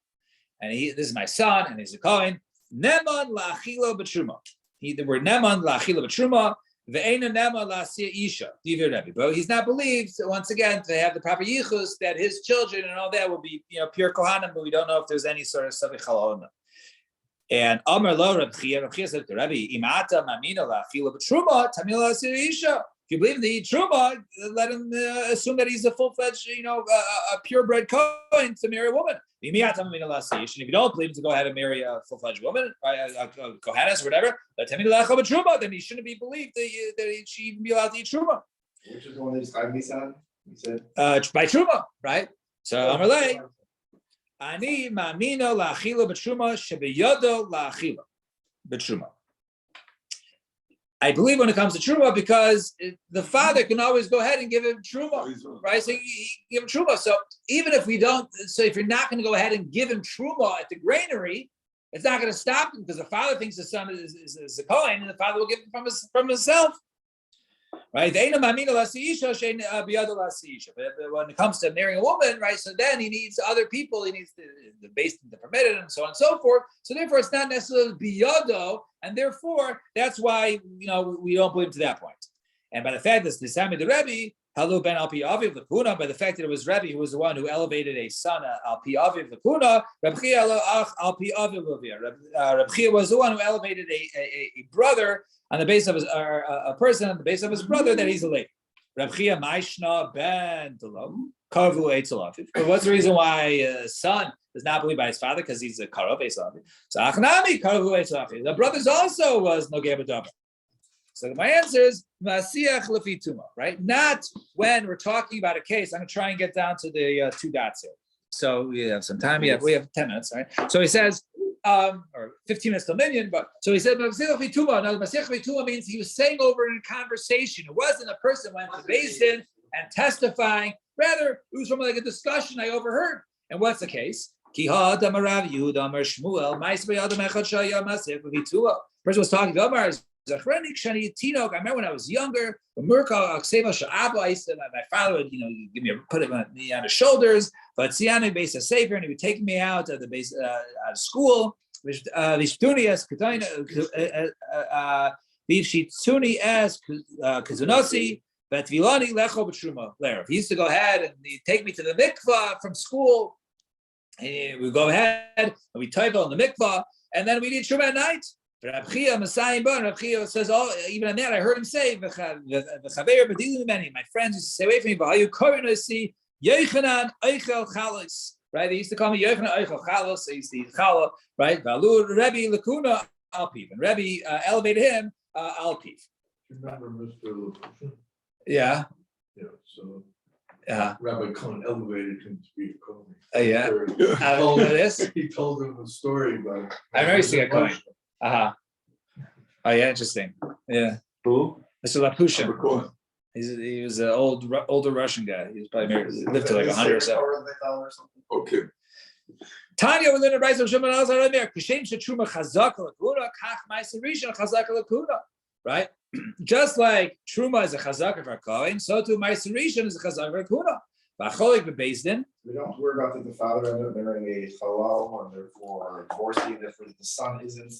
and this is my son, and he's a Kohen. Neman la'achila b'truma. The word neman la'achila b'truma. Ve'ena neman la'asiyah isha. Divrei Rebbe. But he's not believed once again to have the proper yichus that his children and all that will be pure kohanim, but we don't know if there's any sort of savich halona. And Amar lo Reb Chia said to Rebbe, Imata mamina la'achila b'truma tamil la'asiyah isha. If you believe in the truma, let him assume that he's a full-fledged, a purebred Kohen to marry a woman. And if you don't believe him to go ahead and marry a full-fledged woman, a Kohanis or whatever, then he shouldn't be believed that she even be allowed to eat truma. Which is one of these time Nissan? You said By truma, right? So Amalei, Ani ma'amino la'achila b'truma shebeyodo la'achila b'truma. I believe when it comes to truma because the father can always go ahead and give him truma, right? So you give him truma. So even if we don't, so if you're not going to go ahead and give him truma at the granary, it's not going to stop him because the father thinks the son is a Kohen, and the father will give him from himself, right? But when it comes to marrying a woman, right? So then he needs other people. He needs the base, the permitted, and so on and so forth. So therefore, it's not necessarily biyado. And therefore, that's why we don't believe to that point. And by the fact that the Sami the Rebbe, Halu ben Alpi Aviv Lakuna, by the fact that it was Rebbe who was the one who elevated a son Alpi Aviv Lakuna, Reb Chia Alpi Aviv Lavia. Reb Chia was the one who elevated a brother on the base of his a person on the base of his brother that he's a lady. Reb Chia Maishna ben Dalam Karvu Eitzel Aviv. But what's the reason why son does not believe by his father? Because he's a Karov Eitzel Aviv. So Achnami Karvu Eitzel Aviv. The brothers also was Nogeh B'Davar. So my answer is Masiach Lefi Tuma, right? Not when we're talking about a case. I'm going to try and get down to the 2 dots here. So we have some time. Yeah, we have 10 minutes, right? So he says, or 15 minutes till minion, but so he said Masiach Lefi Tuma. Now Masiach Lefi Tuma means he was saying over in a conversation. It wasn't a person went to Beis Din and testifying. Rather, it was from like a discussion I overheard. And what's the case? Person was talking to Omar. I remember when I was younger, my father would, give me put me on his shoulders, but Siani base a safer, and he would take me out of the base out of school. He used to go ahead and he'd take me to the mikvah from school. And we go ahead and we type on the mikvah, and then we need truma at night. Reb Chia says, even on that, I heard him say, my friends used to say away from me, right? They used to call me Yochanan Eichel Chalos, they used to eat challah, right? Rebbe Lakuna Alpiv, and Rebbe elevated him Alpiv. Remember Mr. Lukushin? Yeah. Yeah, so Yeah. Rabbi Cohen elevated him to be a Kohen. Yeah. He told- This? He told him a story about. I remember seeing a coin. Uh-huh. Oh, yeah, interesting. Yeah. Who? Mr. Lapushin. The Kohen. He was an older Russian guy. He was probably married, lived to like 100 or so. Okay. Tanya, we learn the rights of Shimon Azar on there. Kushem shetruma chazaka lakuna, kach ma'aser rishon chazaka lakuna. Right? Just like truma is a chazaka for Kohen, so too ma'aser rishon is a chazaka for Kuna. V'acholik bebezdin. We don't worry about that the father ended up marrying a halal and therefore divorcing, and therefore the son isn't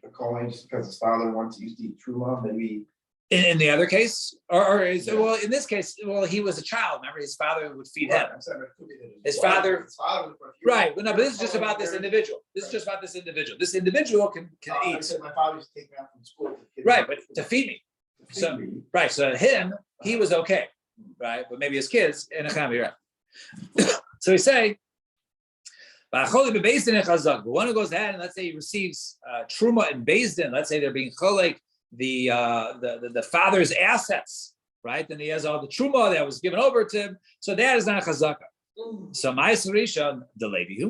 a Kohen just because his father wants to use the truma, maybe. In the other case, well, in this case, well, he was a child. Remember, his father would feed him. I'm saying it could be that His father- was- but if he was- Right. Well, no, but this is just about this individual. This is just about this individual. This individual can I eat. said my father used to take me out from school. to get Right, me but to feed me. to feed So, me. right. So him, he was okay. Right. But maybe his kids in a family, right? So we say, but one who goes ahead and let's say he receives truma and Beis Din, let's say they're being cholek the father's assets, right? Then he has all the truma that was given over to him. So that is not a chazaka. So Ma'aser Rishon, the Levi,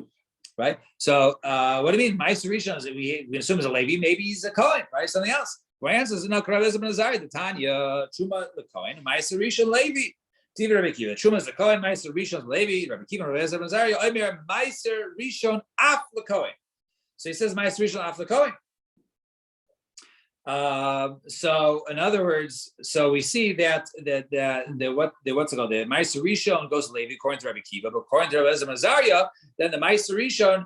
right? So what do you mean? Ma'aser Rishon is we assume is a Levi, maybe he's a Kohen, right? Something else. My answer is no. Kravez ben Azari, the Tanya truma the Kohen, Ma'aser Rishon Levi. Tiva Rabbi Kiva. Truma is the Kohen, Ma'aser Rishon Levi. Rabbi Kiva, Rabbi ben Azari, Omer Ma'aser Rishon Af Kohen. So he says Ma'aser Rishon Af Kohen. So in other words, so we see that what's it called? The Ma'aser Rishon goes to Levi according to Rabbi Kiva, but according to Rabbi Azaria, then the Ma'aser Rishon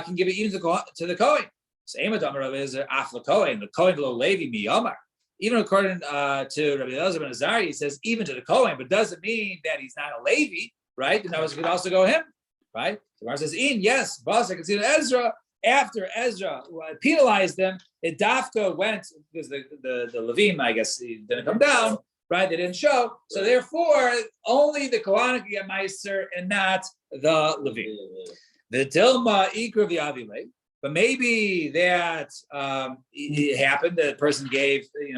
can give it even to the Kohen. So Emadam Rabbi Ezer Af Kohen, the Kohen lo Levi miyamar. Even according to Rabbi Elazar ben Azari, he says even to the Kohen, but doesn't mean that he's not a Levi, right? And that was could also go him, right? The Gemara says, "In yes, Basa can see Ezra." After Ezra penalized them, it Dafka went because the Levim, I guess, didn't come down, right? They didn't show, so therefore only the Kohanim can get Meiser and not the Levim. The Dilma Ikra v'Avile, but maybe that it happened. The person gave him,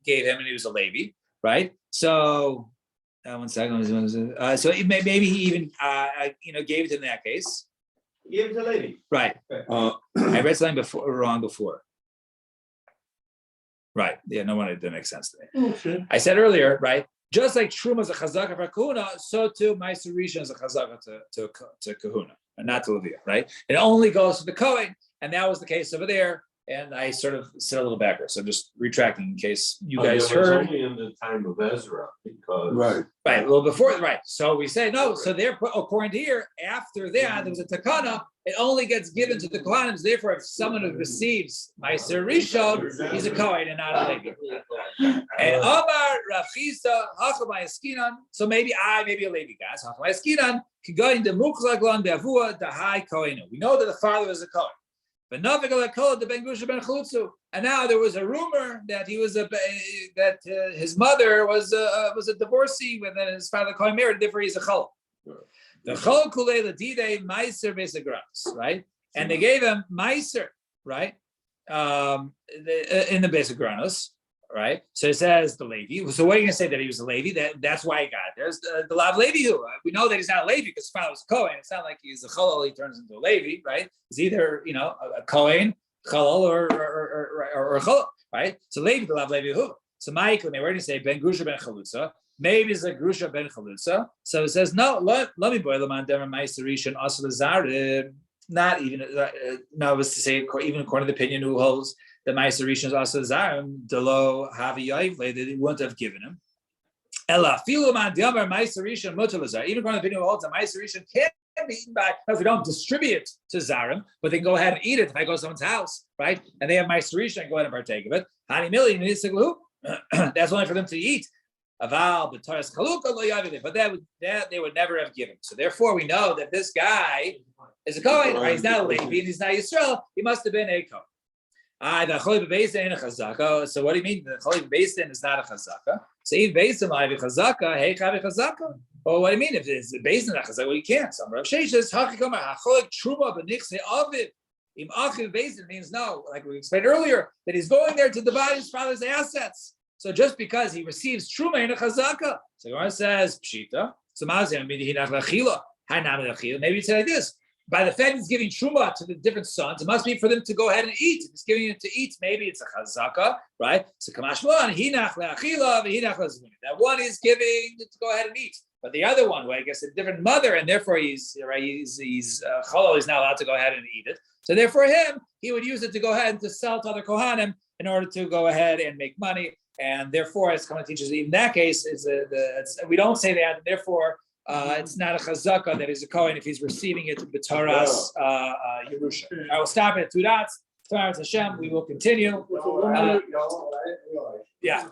and he was a Levi, right? So 1 second. So maybe he even gave it in that case. Give it to Levi. Right. I read something wrong before. Right. Yeah, no wonder it didn't make sense to me. Okay. I said earlier, right? Just like Truma is a chazaka for Kahuna, so too Ma'aser Rishon is a chazaka to Kahuna, and not to Leviah, right? It only goes to the Kohen, and that was the case over there. And I sort of said a little backwards. So I'm just retracting in case you guys It was heard. only in the time of Ezra because. Right. Right. Well, before, right. So we say no. So therefore, according to here, after that, there was a takana. It only gets given to the Kohanim. Therefore, if someone who receives Ma'aser Rishon, he's a Kohen and not a Levi. And Omar Rav Chisa Hacham Eskinan. So maybe a Levi guys. Hacham Eskinan can go into Muklaglan Beavua the High Kohen. We know that the father is a Kohen. But and now there was a rumor that he was his mother was a divorcee, and then his father Kohen married. Therefore, he's a chol. The chol kulei ladide meiser besagranos, right? And they gave him meiser, right? In the besagranos, right? So it says the Levi. So what are you gonna say that he was a Levi? That's why he got it. There's the Lav Levi who we know that he's not a Levi because his father was a Kohen. It's not like he's a Chalal, he turns into a Levi, right? He's either a Kohen, Chalal, or a Chalal, right? So Levi, the Lav Levi who. So Mike, when they were going to say Ben Grusha Ben Chalutza, maybe it's a Grusha Ben Chalutza. So it says no. Let me boil them on Demer Meiser Rishon Asal Zarim. Not even no, was to say even according to the opinion who holds the Ma'aser Rishon is also Zarim, Delo Havi Yavle, that they wouldn't have given him. Ella Filuman Diamar Ma'aser Rishon Mutalazar. Even according to the opinion who holds the Ma'aser Rishon can't be eaten by if we don't distribute it to Zarim, but they can go ahead and eat it if I go to someone's house, right? And they have Ma'aser Rishon, go ahead and partake of it. Hani Milli, that's only for them to eat. Aval B'Taras Chalukah Lo Yavle, but that they would never have given. So therefore, we know that this guy is a Kohen, right? He's not a Levi and he's not Yisrael. He must have been a Kohen. The Cholei Beis Din ain't a chazaka. So what do you mean? The Cholei Beis Din is not a chazaka. So if Beis Din live chazaka, hey chavi chazaka. Well, what do you mean? If it's Beis Din a chazaka, well, you can't. Some Rav Sheish says hachikama hacholek truma b'nichse aviv. Im achiv Beis Din means no, like we explained earlier, that he's going there to divide his father's assets. So just because he receives truma in a chazaka, so Gemara says pshita. So mazim midhinach lachila. Maybe it's like this. By the fact he's giving truma to the different sons, it must be for them to go ahead and eat. If he's giving it to eat, maybe it's a chazaka, right? So kamashman, hinach le'achila, v'hinach le'zvuni. That one is giving to go ahead and eat, but the other one, well, I guess a different mother, and therefore he's cholo is not allowed to go ahead and eat it. So therefore, him, he would use it to go ahead and to sell to other kohanim in order to go ahead and make money. And therefore, as Kama teaches, in that case, we don't say that. Therefore, it's not a chazaka that is a kohen if he's receiving it b'taras Yerusha. I will stop at 2 dots. Taras Hashem. We will continue. Yeah.